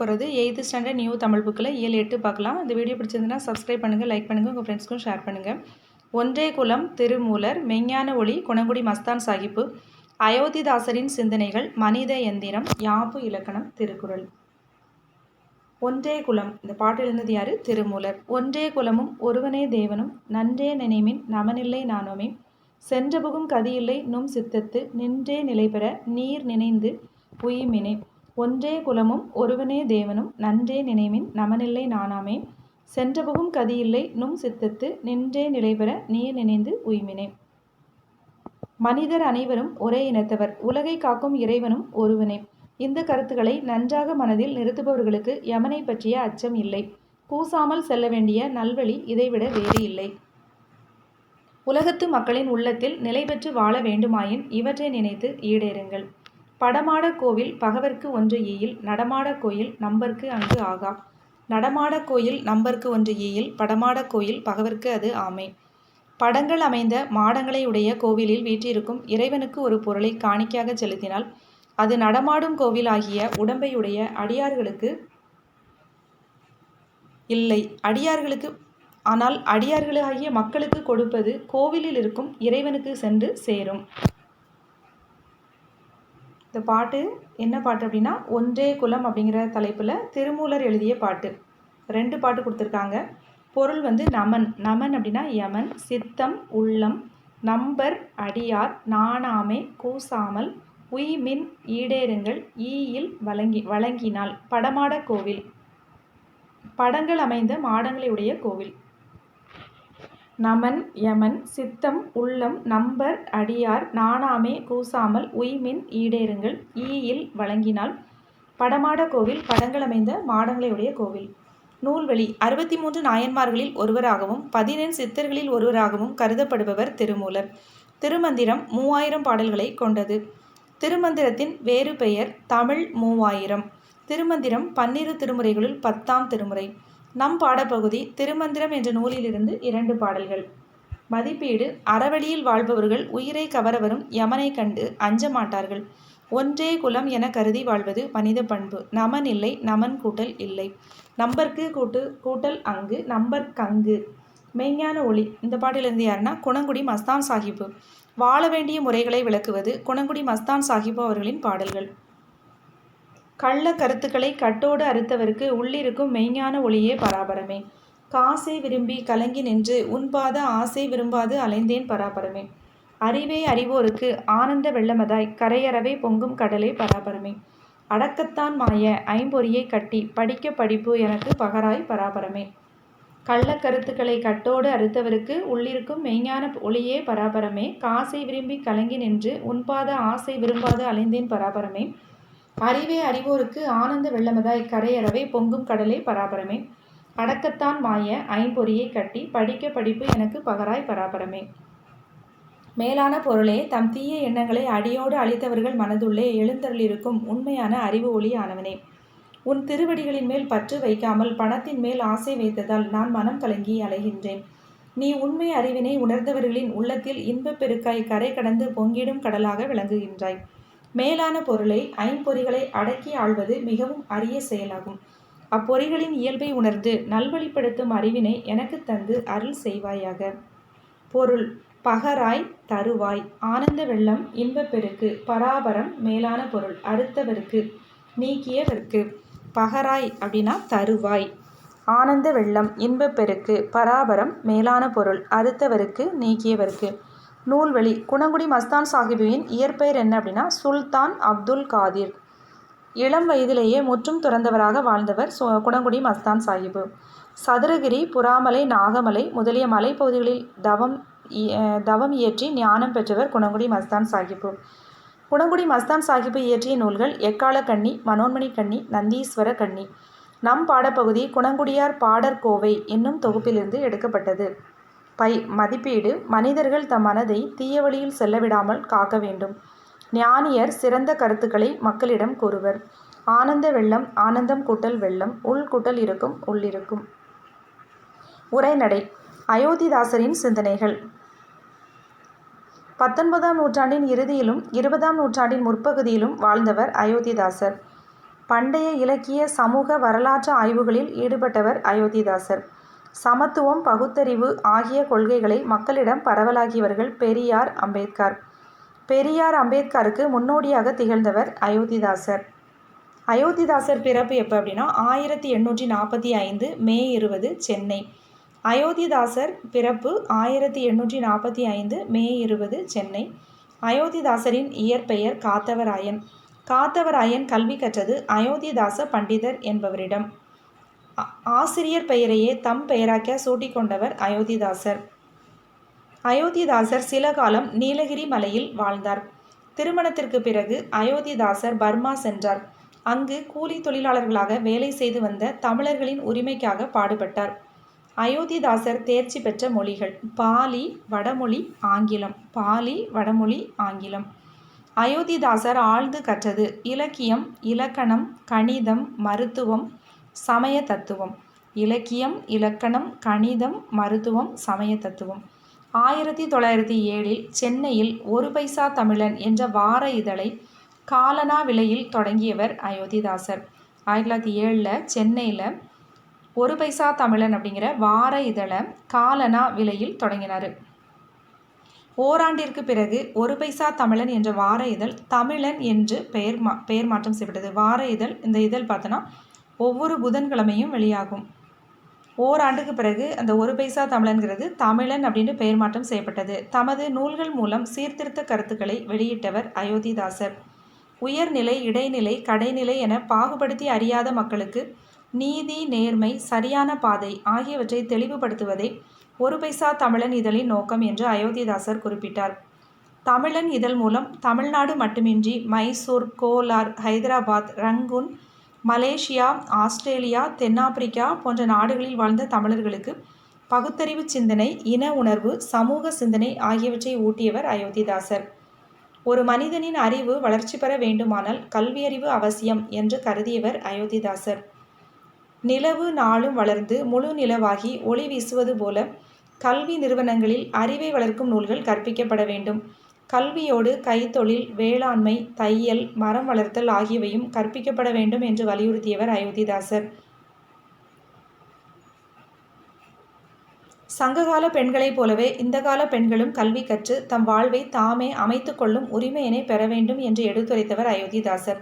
போகிறது 8th standard new Tamil புக்கில் 7, 8 பார்க்கலாம். இந்த வீடியோ பிடிச்சிருந்ததுன்னா சப்ஸ்கிரைப் பண்ணுங்கள், லைக் பண்ணுங்கள், உங்கள் ஃப்ரெண்ட்ஸ்க்கும் ஷேர் பண்ணுங்கள். ஒன்றே குலம், திருமூலர், மெஞ்ஞான ஒளி, குணங்குடி மஸ்தான் சாஹிப்பு, அயோத்திதாசரின் சிந்தனைகள், மனித எந்திரம், யாப்பு இலக்கணம், திருக்குறள். ஒன்றே குலம், இந்த பாட்டு எழுந்தது யாரு? திருமூலர். ஒன்றே குலமும் ஒருவனே தேவனும் நன்றே நினைமின் நமனில்லை நானோமே, சென்றபுகும் கதியில்லை நும் சித்தத்து நின்றே நிலைபெற நீர் நினைந்து உய்மினே. ஒன்றே குலமும் ஒருவனே தேவனும் நன்றே நினைமின் நமனில்லை நானாமே, சென்றபுகும் கதியில்லை நும் சித்தத்து நின்றே நிலைபெற நீர் நினைந்து உய்மினே. மனிதர் அனைவரும் ஒரே இனத்தவர், உலகை காக்கும் இறைவனும் ஒருவனே. இந்த கருத்துக்களை நன்றாக மனதில் நிறுத்துபவர்களுக்கு யமனை பற்றிய அச்சம் இல்லை. கூசாமல் செல்ல வேண்டிய நல்வழி இதைவிட வேறு இல்லை. உலகத்து மக்களின் உள்ளத்தில் நிலை பெற்று வாழ வேண்டுமாயின் இவற்றை நினைத்து ஈடேறுங்கள். படமாட கோவில் பகவர்க்கு ஒன்று ஈயில், நடமாட கோயில் நம்பர்க்கு அங்கு ஆகா. நடமாட கோயில் நம்பர்க்கு ஒன்று ஈயில், படமாட கோயில் பகவர்க்கு அது ஆமை. படங்கள் அமைந்த மாடங்களை உடைய கோவிலில் வீற்றிருக்கும் இறைவனுக்கு ஒரு பொருளை காணிக்கையாக செலுத்தினால் அது நடமாடும் கோவில் ஆகிய உடம்பையுடைய அடியார்களுக்கு இல்லை, ஆனால் அடியார்களாகிய மக்களுக்கு கொடுப்பது கோவிலில் இருக்கும் இறைவனுக்கு சென்று சேரும். இந்த பாட்டு என்ன பாட்டு அப்படின்னா, ஒன்றே குலம் அப்படிங்கிற தலைப்பில் திருமூலர் எழுதிய பாட்டு. 2 பாட்டு கொடுத்துருக்காங்க. பொருள் நமன். நமன் அப்படின்னா யமன். சித்தம் உள்ளம். நம்பர் அடியார். நாணாமை கூசாமல். உய்மின் ஈடேறுங்கள். ஈயில் வழங்கினால். படமாட கோவில் படங்கள் அமைந்த மாடங்களை உடைய கோவில். நமன் யமன். சித்தம் உள்ளம். நம்பர் அடியார். நாணாமே கூசாமல். உய்மின் ஈடேறுங்கள். ஈயில் வழங்கினால். படமாட கோவில் படங்கள் அமைந்த மாடங்களை உடைய கோவில். நூல்வழி 63 நாயன்மார்களில் ஒருவராகவும் 14 சித்தர்களில் ஒருவராகவும் கருதப்படுபவர் திருமூலர். திருமந்திரம் 3000 பாடல்களை கொண்டது. திருமந்திரத்தின் வேறு பெயர் தமிழ் 3000. திருமந்திரம் 12 திருமுறைகளுள் 10ஆம் திருமுறை. நம் பாடப்பகுதி திருமந்திரம் என்ற நூலிலிருந்து 2 பாடல்கள். மதிப்பீடு: அறவழியில் வாழ்பவர்கள் உயிரை கவர வரும் யமனை கண்டு அஞ்ச மாட்டார்கள். ஒன்றே குலம் என கருதி வாழ்வது மனித பண்பு. நமன் இல்லை, நமன் கூட்டல் இல்லை. நம்பர்க்கு கூட்டல் அங்கு, நம்பர்க்கங்கு. மெய்ஞான ஒளி, இந்த பாட்டிலிருந்து யாருன்னா குணங்குடி மஸ்தான் சாஹிப்பு. வாழ வேண்டிய முறைகளை விளக்குவது குணங்குடி மஸ்தான் சாஹிப்பு அவர்களின் பாடல்கள். கள்ள கருத்துக்களை கட்டோடு அறுத்தவருக்கு உள்ளிருக்கும் மெய்ஞான ஒளியே பராபரமே. காசை விரும்பி கலங்கி நின்று உன்பாத ஆசை விரும்பாது அலைந்தேன் பராபரமே. அறிவே அறிவோருக்கு ஆனந்த வெள்ளமதாய் கரையறவே பொங்கும் கடலே பராபரமே. அடக்கத்தான் மாய ஐம்பொறியை கட்டி படிக்க படிப்பு எனக்கு பகராய் பராபரமே. கள்ள கருத்துக்களை கட்டோடு அறுத்தவருக்கு உள்ளிருக்கும் மெய்ஞான ஒளியே பராபரமே. காசை விரும்பி கலங்கி நின்று உன்பாத ஆசை விரும்பாது அலைந்தேன் பராபரமே. அறிவே அறிவோருக்கு ஆனந்த வெள்ளமதாய் கரையறவே பொங்கும் கடலே பராபரமே. அடக்கத்தான் மாய ஐம்பொறியை கட்டி படிக்க படிப்பு எனக்கு பகராய் பராபரமே. மேலான பொருளே, தம் தீய எண்ணங்களை அடியோடு அழித்தவர்கள் மனதுள்ளே எழுந்தருளிருக்கும் உண்மையான அறிவு ஒளி ஆனவனே. உன் திருவடிகளின் மேல் பற்று வைக்காமல் பணத்தின் மேல் ஆசை வைத்ததால் நான் மனம் கலங்கி அலைகின்றேன். நீ உண்மை அறிவினை உணர்ந்தவர்களின் உள்ளத்தில் இன்பப் பெருக்காய் கரை கடந்து பொங்கிடும் கடலாக விளங்குகின்றாய். மேலான பொருளை ஐம்பொறிகளை அடக்கி ஆள்வது மிகவும் அரிய செயலாகும். அப்பொறிகளின் இயல்பை உணர்ந்து நல்வழிப்படுத்தும் அறிவினை எனக்கு தந்து அருள் செய்வாயாக. பொருள்: பகராய், தருவாய், ஆனந்த வெள்ளம், இன்பப்பெருக்கு, பராபரம், மேலான பொருள், அறுத்தவர்க்கு, நீக்கியவர்க்கு. பகராய் அப்படின்னா தருவாய், ஆனந்த வெள்ளம், இன்பப்பெருக்கு, பராபரம், மேலான பொருள், அறுத்தவர்க்கு, நீக்கியவர்க்கு. நூல்வழி குணங்குடி மஸ்தான் சாஹிபுவின் இயற்பெயர் என்ன அப்படின்னா சுல்தான் அப்துல் காதிர். இளம் வயதிலேயே முற்றும் துறந்தவராக வாழ்ந்தவர் குணங்குடி மஸ்தான் சாஹிபு. சதுரகிரி, புறாமலை, நாகமலை முதலிய மலைப்பகுதிகளில் தவம் இயற்றி ஞானம் பெற்றவர் குணங்குடி மஸ்தான் சாஹிப்பு. குணங்குடி மஸ்தான் சாஹிப்பு இயற்றிய நூல்கள் எக்கால கண்ணி, மனோன்மணி கண்ணி, நந்தீஸ்வர கண்ணி. நம் பாடப்பகுதி குணங்குடியார் பாடற்கோவை என்னும் தொகுப்பிலிருந்து எடுக்கப்பட்டது. மதிப்பீடு: மனிதர்கள் தம் மனதை தீய வழியில் செல்லவிடாமல் காக்க வேண்டும். ஞானியர் சிறந்த கருத்துக்களை மக்களிடம் கூறுவர். ஆனந்த வெள்ளம் ஆனந்தம் கூட்டல் வெள்ளம், உள் கூட்டல் இருக்கும் உள்ளிருக்கும். உரைநடை: அயோத்திதாசரின் சிந்தனைகள். 19ஆம் நூற்றாண்டின் இறுதியிலும் 20ஆம் நூற்றாண்டின் முற்பகுதியிலும் வாழ்ந்தவர் அயோத்திதாசர். பண்டைய இலக்கிய சமூக வரலாற்று ஆய்வுகளில் ஈடுபட்டவர் அயோத்திதாசர். சமத்துவம், பகுத்தறிவு ஆகிய கொள்கைகளை மக்களிடம் பரவலாக்கியவர்கள் பெரியார், அம்பேத்கர். பெரியார், அம்பேத்கருக்கு முன்னோடியாக திகழ்ந்தவர் அயோத்திதாசர். அயோத்திதாசர் பிறப்பு எப்போ அப்படின்னா 1845 மே 20 சென்னை. அயோத்திதாசர் பிறப்பு 1845 மே 20 சென்னை. அயோத்திதாசரின் இயற்பெயர் காத்தவராயன். காத்தவராயன் கல்வி கற்றது அயோத்திதாச பண்டிதர் என்பவரிடம். ஆசிரியர் பெயரையே தம் பெயராக்க சூட்டிக்கொண்டவர் அயோத்திதாசர். அயோத்திதாசர் சில காலம் நீலகிரி மலையில் வாழ்ந்தார். திருமணத்திற்கு பிறகு அயோத்திதாசர் பர்மா சென்றார். அங்கு கூலி தொழிலாளர்களாக வேலை செய்து வந்த தமிழர்களின் உரிமைக்காக பாடுபட்டார். அயோத்திதாசர் தேர்ச்சி பெற்ற மொழிகள் பாலி, வடமொழி, ஆங்கிலம். பாலி, வடமொழி, ஆங்கிலம். அயோத்திதாசர் ஆழ்ந்து கற்றது இலக்கியம், இலக்கணம், கணிதம், மருத்துவம், சமய தத்துவம். இலக்கியம், இலக்கணம், கணிதம், மருத்துவம், சமய தத்துவம். 1907 சென்னையில் ஒரு பைசா தமிழன் என்ற வார இதழை காலனா விலையில் தொடங்கியவர் அயோத்திதாசர். 1907 சென்னையில் ஒரு பைசா தமிழன் அப்படிங்கிற வார இதழை காலனா விலையில் தொடங்கினார். ஓராண்டிற்கு பிறகு ஒரு பைசா தமிழன் என்ற வார இதழ் தமிழன் என்று பெயர் மாற்றம் செய்யப்பட்டது. வார இதழ், இந்த இதழ் பார்த்தோன்னா ஒவ்வொரு புதன்கிழமையும் வெளியாகும். ஓராண்டுக்கு பிறகு அந்த ஒரு பைசா தமிழன்கிறது தமிழன் அப்படின்னு பெயர் மாற்றம் செய்யப்பட்டது. தமது நூல்கள் மூலம் சீர்திருத்த கருத்துக்களை வெளியிட்டவர் அயோத்திதாசர். உயர்நிலை, இடைநிலை, கடைநிலை என பாகுபடுத்தி அறியாத மக்களுக்கு நீதி, நேர்மை, சரியான பாதை ஆகியவற்றை தெளிவுபடுத்துவதே ஒரு பைசா தமிழன் இதழின் நோக்கம் என்று அயோத்திதாசர் குறிப்பிட்டார். தமிழன் இதழ் மூலம் தமிழ்நாடு மட்டுமின்றி Mysore, Kolar, Hyderabad, Rangoon, Malaysia, Australia, தென்னாப்பிரிக்கா போன்ற நாடுகளில் வாழ்ந்த தமிழர்களுக்கு பகுத்தறிவு சிந்தனை, இன உணர்வு, சமூக சிந்தனை ஆகியவற்றை ஊட்டியவர் அயோத்திதாசர். ஒரு மனிதனின் அறிவு வளர்ச்சி பெற வேண்டுமானால் கல்வியறிவு அவசியம் என்று கருதியவர் அயோத்திதாசர். நிலவு நாளும் வளர்ந்து முழு நிலவாகி ஒளி வீசுவது போல கல்வி நிறுவனங்களில் அறிவை வளர்க்கும் நூல்கள் கற்பிக்கப்பட வேண்டும். கல்வியோடு கைத்தொழில், வேளாண்மை, தையல், மரம் வளர்த்தல் ஆகியவையும் கற்பிக்கப்பட வேண்டும் என்று வலியுறுத்தியவர் அயோத்திதாசர். சங்ககால பெண்களைப் போலவே இந்த கால பெண்களும் கல்வி கற்று தம் வாழ்வை தாமே அமைத்து கொள்ளும் உரிமையினை பெற வேண்டும் என்று எடுத்துரைத்தவர் அயோத்திதாசர்.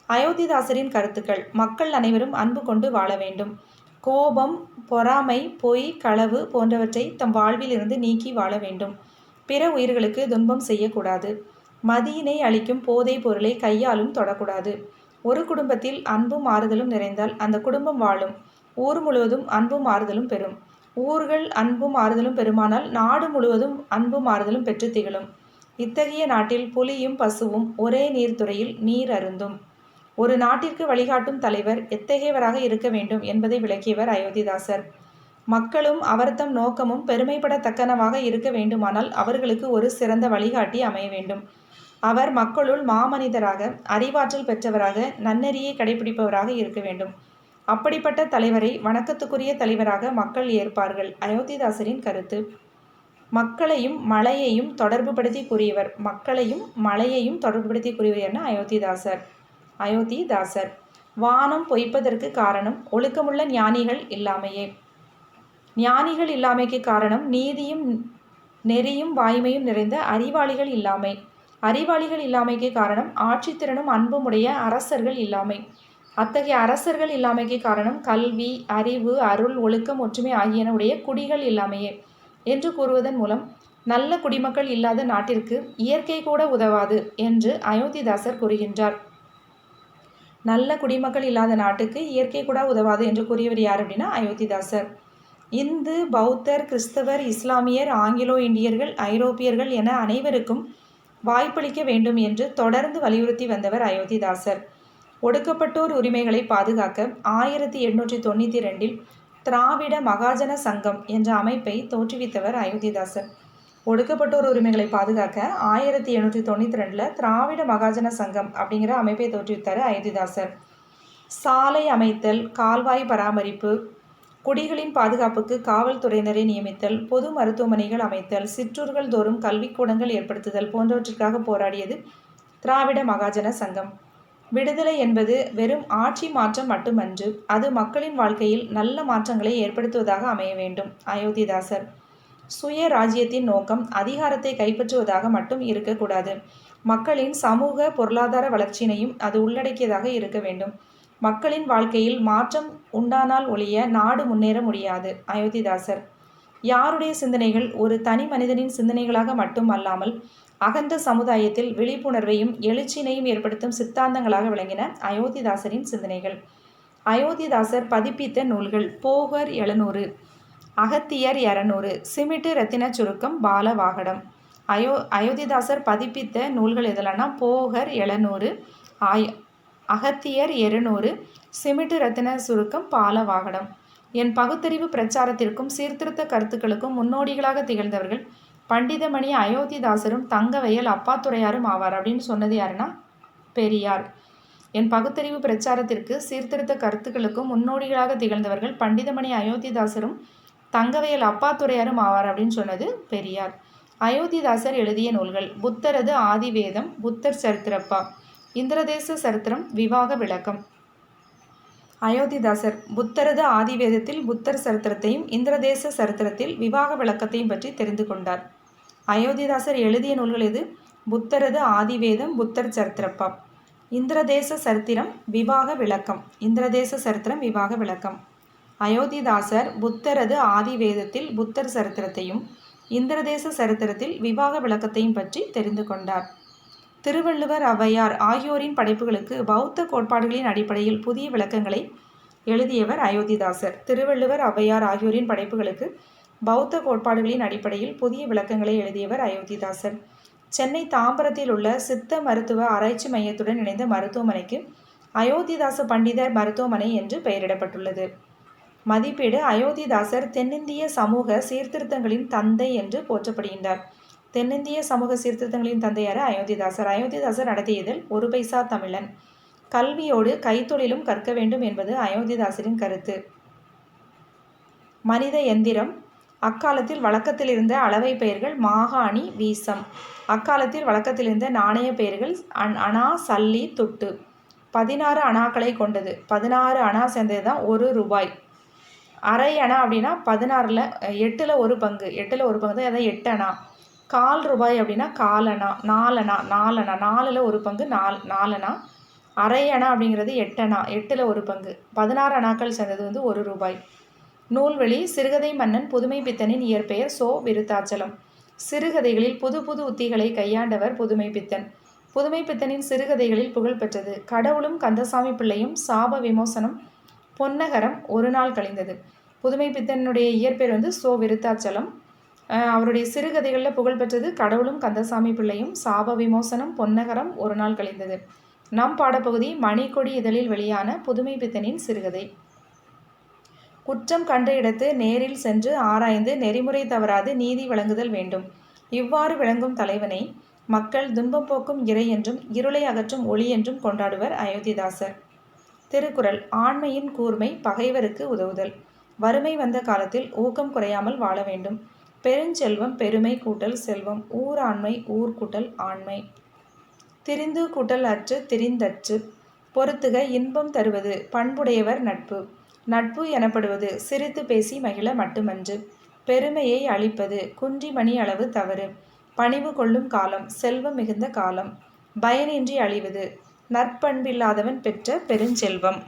அயோத்திதாசரின் கருத்துக்கள் மக்கள் அனைவரும் அன்பு கொண்டு வாழ வேண்டும். கோபம், பொறாமை, பொய், களவு போன்றவற்றை தம் வாழ்வில் இருந்து நீக்கி வாழ வேண்டும். பிற உயிர்களுக்கு துன்பம் செய்யக்கூடாது. மதியினை அளிக்கும் போதை பொருளை கையாலும் தொடக்கூடாது. ஒரு குடும்பத்தில் அன்பும் ஆறுதலும் நிறைந்தால் அந்த குடும்பம் வாழும். ஊர் முழுவதும் அன்பும் ஆறுதலும் பெறும். ஊர்கள் அன்பும் ஆறுதலும் பெருமானால் நாடு முழுவதும் அன்பும் ஆறுதலும் பெற்று திகழும். இத்தகைய நாட்டில் புலியும் பசுவும் ஒரே நீர்த்துறையில் நீர் அருந்தும். ஒரு நாட்டிற்கு வழிகாட்டும் தலைவர் எத்தகையவராக இருக்க வேண்டும் என்பதை விளக்கியவர் அயோத்திதாசர். மக்களும் அவர்தம் நோக்கமும் பெருமைப்படத்தக்கனவாக இருக்க வேண்டுமானால் அவர்களுக்கு ஒரு சிறந்த வழிகாட்டி அமைய வேண்டும். அவர் மக்களுள் மாமனிதராக, அறிவாற்றல் பெற்றவராக, நன்னெறியை கடைபிடிப்பவராக இருக்க வேண்டும். அப்படிப்பட்ட தலைவரை வணக்கத்துக்குரிய தலைவராக மக்கள் ஏற்பார்கள். அயோத்திதாசரின் கருத்து. மக்களையும் மலையையும் தொடர்புபடுத்தி கூறியவர். மக்களையும் மலையையும் தொடர்புபடுத்தி கூறியவர் அயோத்திதாசர். அயோத்திதாசர் வானம் பொய்ப்பதற்கு காரணம் ஒழுக்கமுள்ள ஞானிகள் இல்லாமையே. ஞானிகள் இல்லாமைக்கு காரணம் நீதியும் நெறியும் வாய்மையும் நிறைந்த அறிவாளிகள் இல்லாமை. அறிவாளிகள் இல்லாமைக்கு காரணம் ஆட்சித்திறனும் அன்பும் உடைய அரசர்கள் இல்லாமை. அத்தகைய அரசர்கள் இல்லாமைக்கு காரணம் கல்வி, அறிவு, அருள், ஒழுக்கம், ஒற்றுமை ஆகியன உடைய குடிகள் இல்லாமையே என்று கூறுவதன் மூலம் நல்ல குடிமக்கள் இல்லாத நாட்டிற்கு இயற்கை கூட உதவாது என்று அயோத்திதாசர் கூறுகின்றார். நல்ல குடிமக்கள் இல்லாத நாட்டுக்கு இயற்கை கூட உதவாது என்று கூறியவர் யார் அப்படின்னா அயோத்திதாசர். இந்து, பௌத்தர், கிறிஸ்தவர், இஸ்லாமியர், ஆங்கிலோ இந்தியர்கள், ஐரோப்பியர்கள் என அனைவருக்கும் வாய்ப்பளிக்க வேண்டும் என்று தொடர்ந்து வலியுறுத்தி வந்தவர் அயோத்திதாசர். ஒடுக்கப்பட்டோர் உரிமைகளை பாதுகாக்க 1892 திராவிட மகாஜன சங்கம் என்ற அமைப்பை தோற்றுவித்தவர் அயோத்திதாசர். ஒடுக்கப்பட்டோர் உரிமைகளை பாதுகாக்க 1892 திராவிட மகாஜன சங்கம் அப்படிங்கிற அமைப்பை தோற்றுவித்தார் அயோத்திதாசர். சாலை அமைத்தல், கால்வாய் பராமரிப்பு, குடிகளின் பாதுகாப்புக்கு காவல்துறையினரை நியமித்தல், பொது மருத்துவமனைகள் அமைத்தல், சிற்றூர்கள் தோறும் கல்விக்கூடங்கள் ஏற்படுத்துதல் போன்றவற்றிற்காக போராடியது திராவிட மகாஜன சங்கம். விடுதலை என்பது வெறும் ஆட்சி மாற்றம் மட்டுமன்று, அது மக்களின் வாழ்க்கையில் நல்ல மாற்றங்களை ஏற்படுத்துவதாக அமைய வேண்டும். அயோத்திதாசர். சுய ராஜ்யத்தின் நோக்கம் அதிகாரத்தை கைப்பற்றுவதாக மட்டும் இருக்கக்கூடாது. மக்களின் சமூக பொருளாதார வளர்ச்சியினையும் அது உள்ளடக்கியதாக இருக்க வேண்டும். மக்களின் வாழ்க்கையில் மாற்றம் உண்டானால் ஒழிய நாடு முன்னேற முடியாது. அயோத்திதாசர். யாருடைய சிந்தனைகள் ஒரு தனி மனிதனின் சிந்தனைகளாக மட்டும் அல்லாமல் அகன்ற சமுதாயத்தில் விழிப்புணர்வையும் எழுச்சியினையும் ஏற்படுத்தும் சித்தாந்தங்களாக விளங்கின அயோத்திதாசரின் சிந்தனைகள். அயோத்திதாசர் பதிப்பித்த நூல்கள்: போகர் 700, அகத்தியர் 200, சிமிட்டு ரத்தின சுருக்கம், பாலவாகடம். அயோத்திதாசர் பதிப்பித்த நூல்கள் எதெல்லாம்னா போகர் 700, அகத்தியர் 200, சிமிட்டு ரத்தின சுருக்கம், பாலவாகடம். என் பகுத்தறிவு பிரச்சாரத்திற்கும் சீர்திருத்த கருத்துக்களுக்கும் முன்னோடிகளாக திகழ்ந்தவர்கள் பண்டிதமணி அயோத்திதாசரும் தங்கவயல் அப்பாத்துரையாரும் ஆவார் அப்படின்னு சொன்னது யாருன்னா பெரியார். என் பகுத்தறிவு பிரச்சாரத்திற்கு சீர்திருத்த கருத்துக்களுக்கும் முன்னோடிகளாக திகழ்ந்தவர்கள் பண்டிதமணி அயோத்திதாசரும் தங்கவயல் அப்பாத்துரையாரும் ஆவார் அப்படின்னு சொன்னது பெரியார். அயோத்திதாசர் எழுதிய நூல்கள்: புத்தரது ஆதிவேதம், புத்தர் சரித்திரப்பா, இந்திரதேச சரித்திரம், விவாக விளக்கம். அயோத்திதாசர் புத்தரது ஆதிவேதத்தில் புத்தர் சரித்திரத்தையும் இந்திரதேச சரித்திரத்தில் விவாக விளக்கத்தையும் பற்றி தெரிந்து கொண்டார். அயோத்திதாசர் எழுதிய நூல்கள் எது? புத்தரது ஆதிவேதம், புத்தர் சரித்திரப்பா, இந்திரதேச சரித்திரம், விவாக விளக்கம். இந்திரதேச சரித்திரம், விவாக விளக்கம். அயோத்திதாசர் புத்தரது ஆதிவேதத்தில் புத்தர் சரித்திரத்தையும் இந்திரதேச சரித்திரத்தில் விவாக விளக்கத்தையும் பற்றி தெரிந்து கொண்டார். திருவள்ளுவர், ஔவையார் ஆகியோரின் படைப்புகளுக்கு பௌத்த கோட்பாடுகளின் அடிப்படையில் புதிய விளக்கங்களை எழுதியவர் அயோத்திதாசர். திருவள்ளுவர், ஔவையார் ஆகியோரின் படைப்புகளுக்கு பௌத்த கோட்பாடுகளின் அடிப்படையில் புதிய விளக்கங்களை எழுதியவர் அயோத்திதாசர். சென்னை தாம்பரத்தில் உள்ள சித்த மருத்துவ ஆராய்ச்சி மையத்துடன் இணைந்த மருத்துவமனைக்கு அயோத்திதாச பண்டிதர் மருத்துவமனை என்று பெயரிடப்பட்டுள்ளது. மதிப்பீடு: அயோத்திதாசர் தென்னிந்திய சமூக சீர்திருத்தங்களின் தந்தை என்று போற்றப்படுகின்றார். தென்னிந்திய சமூக சீர்திருத்தங்களின் தந்தையார் அயோத்திதாசர். அயோத்திதாசர் நடத்தியதில் ஒரு பைசா தமிழன். கல்வியோடு கைத்தொழிலும் கற்க வேண்டும் என்பது அயோத்திதாசரின் கருத்து. மனித எந்திரம்: அக்காலத்தில் வழக்கத்தில் இருந்த அளவை பெயர்கள் மாகாணி, வீசம். அக்காலத்தில் வழக்கத்தில் இருந்த நாணய பெயர்கள் அணா, சல்லி, துட்டு. 16 அணாக்களை கொண்டது. 16 அணா சேர்ந்தது தான் 1 ரூபாய். அரை அணா அப்படின்னா 16ல் 8ல் 1 பங்கு. 8ல் 1 பங்கு தான், அதான் 8 அணா. கால் ரூபாய் அப்படின்னா 4 அணா, 4 அணா, 4 அணா, 4ல் 1 பங்கு, 4 அணா. அரை அணா அப்படிங்கிறது 8 அணா, 8ல் 1 பங்கு. 16 அணாக்கள் சேர்ந்தது வந்து 1 ரூபாய். நூல்வழி: சிறுகதை மன்னன் புதுமை பித்தனின் இயற்பெயர் சோ. விருத்தாச்சலம். சிறுகதைகளில் புது புது உத்திகளை கையாண்டவர் புதுமை பித்தன். புதுமை பித்தனின் சிறுகதைகளில் புகழ்பெற்றது கடவுளும் கந்தசாமி பிள்ளையும், சாப விமோசனம், பொன்னகரம், ஒரு நாள் கழிந்தது. புதுமை பித்தனுடைய இயற்பெயர் வந்து சோ. விருத்தாச்சலம். அவருடைய சிறுகதைகளில் புகழ்பெற்றது கடவுளும் கந்தசாமி பிள்ளையும், சாப விமோசனம், பொன்னகரம், ஒரு நாள் கழிந்தது. நம் பாடப்பகுதி மணிக்கொடி இதழில் வெளியான புதுமை பித்தனின் சிறுகதை. குற்றம் கண்ட இடத்து நேரில் சென்று ஆராய்ந்து நெறிமுறை தவறாது நீதி வழங்குதல் வேண்டும். இவ்வாறு விளங்கும் தலைவனை மக்கள் துன்பம் போக்கும் இறை என்றும் இருளை அகற்றும் ஒளி என்றும் கொண்டாடுவர் அயோத்திதாசர். திருக்குறள்: ஆண்மையின் கூர்மை பகைவருக்கு உதவுதல். வறுமை வந்த காலத்தில் ஊக்கம் குறையாமல் வாழ வேண்டும். பெருஞ்செல்வம் பெருமை கூட்டல் செல்வம், ஊராண்மை ஊர் கூட்டல் ஆண்மை. திரிந்து கூட்டல் அற்று திரிந்தற்று. பொறுத்துக இன்பம் தருவது பண்புடையவர் நட்பு. நட்பு எனப்படுவது சிரித்து பேசி மகிழ மட்டுமன்று. பெருமையை அளிப்பது குன்றிமணி அளவு தவறு. பணிவு கொள்ளும் காலம் செல்வம் மிகுந்த காலம். பயனின்றி அழிவது நற்பண்பில்லாதவன் பெற்ற பெருஞ்செல்வம்.